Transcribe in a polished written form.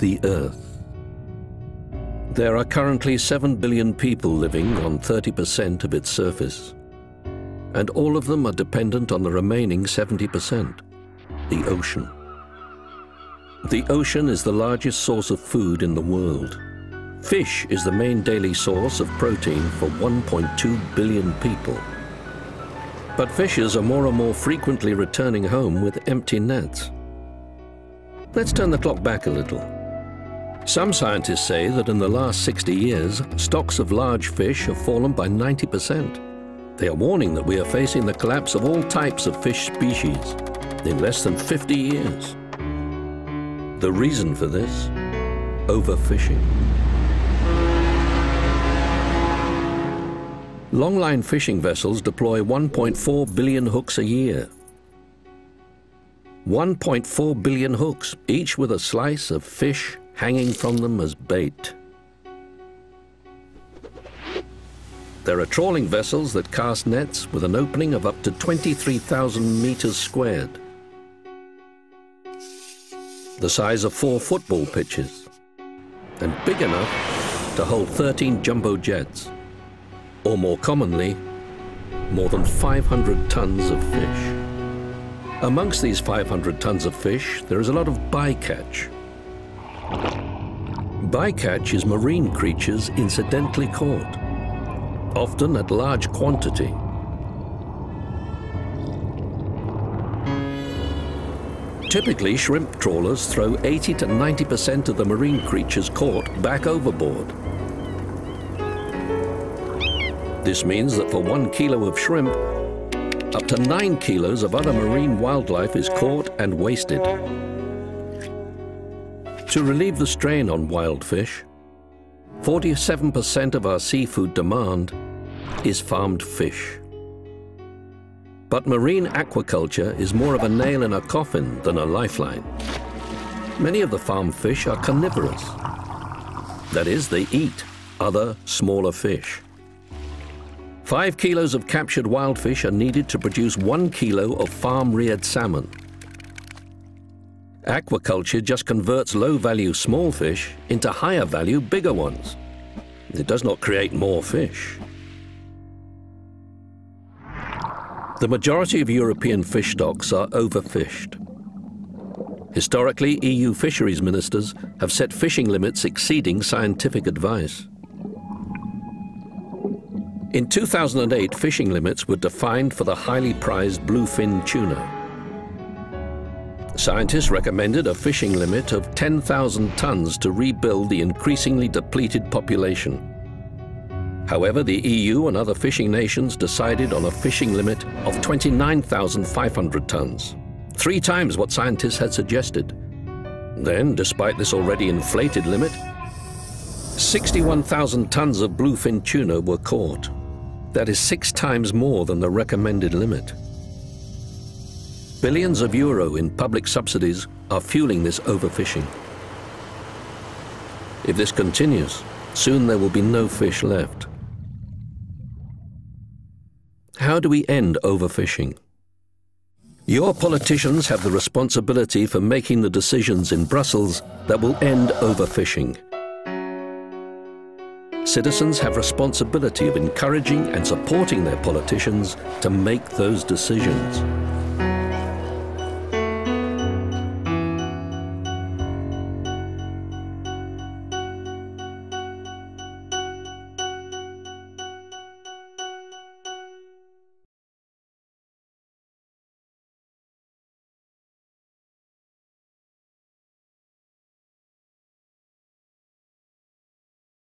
the Earth. There are currently 7 billion people living on 30% of its surface, and all of them are dependent on the remaining 70%, the ocean. The ocean is the largest source of food in the world. Fish is the main daily source of protein for 1.2 billion people. But fishers are more and more frequently returning home with empty nets. Let's turn the clock back a little. Some scientists say that in the last 60 years, stocks of large fish have fallen by 90%. They are warning that we are facing the collapse of all types of fish species in less than 50 years. The reason for this? Overfishing. Longline fishing vessels deploy 1.4 billion hooks a year. 1.4 billion hooks, each with a slice of fish hanging from them as bait. There are trawling vessels that cast nets with an opening of up to 23,000 meters squared, the size of 4 football pitches, and big enough to hold 13 jumbo jets, or more commonly, more than 500 tons of fish. Amongst these 500 tons of fish, there is a lot of bycatch. Bycatch is marine creatures incidentally caught, often at large quantity. Typically, shrimp trawlers throw 80 to 90% of the marine creatures caught back overboard. This means that for 1 kilo of shrimp, up to 9 kilos of other marine wildlife is caught and wasted. To relieve the strain on wild fish, 47% of our seafood demand is farmed fish. But marine aquaculture is more of a nail in a coffin than a lifeline. Many of the farmed fish are carnivorous. That is, they eat other, smaller fish. 5 kilos of captured wild fish are needed to produce 1 kilo of farm-reared salmon. Aquaculture just converts low-value small fish into higher-value bigger ones. It does not create more fish. The majority of European fish stocks are overfished. Historically, EU fisheries ministers have set fishing limits exceeding scientific advice. In 2008, fishing limits were defined for the highly prized bluefin tuna. Scientists recommended a fishing limit of 10,000 tons to rebuild the increasingly depleted population. However, the EU and other fishing nations decided on a fishing limit of 29,500 tons, 3 times what scientists had suggested. Then, despite this already inflated limit, 61,000 tons of bluefin tuna were caught. That is 6 times more than the recommended limit. Billions of euro in public subsidies are fueling this overfishing. If this continues, soon there will be no fish left. How do we end overfishing? Your politicians have the responsibility for making the decisions in Brussels that will end overfishing. Citizens have responsibility of encouraging and supporting their politicians to make those decisions.